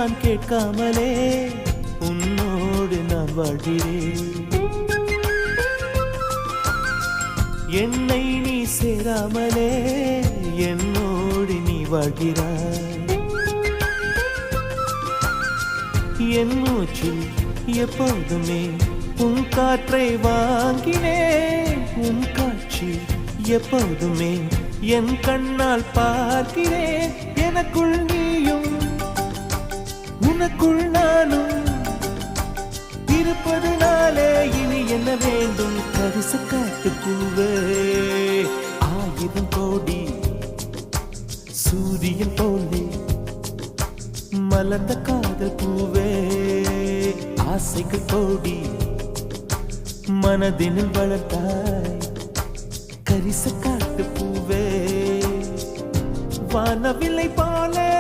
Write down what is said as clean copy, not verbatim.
நான் கேட்காமலே உன்னோடு நான் வாழ்கிறேன். என்னை நீ சேராமலே என்னோடு நீ வாழ்கிறாய். என் மூச்சில் எப்போதுமே உன் காற்றை வாங்கினேன். உன் காட்சி எப்போதுமே என் கண்ணால் பார்க்கிறேன். எனக்குள் நீயும் உனக்குள் நானும் இருப்பதனாலே இனி என்ன வேண்டும்? கரிச காட்டு பூவே, 1000 கோடி சூரியன் போலே மலர்ந்த காதல் பூவே, ஆசைகள் கோடி மனதினில் வளர்த்தாய். கரிச காட்டு பூவே, வானவில்லை போலே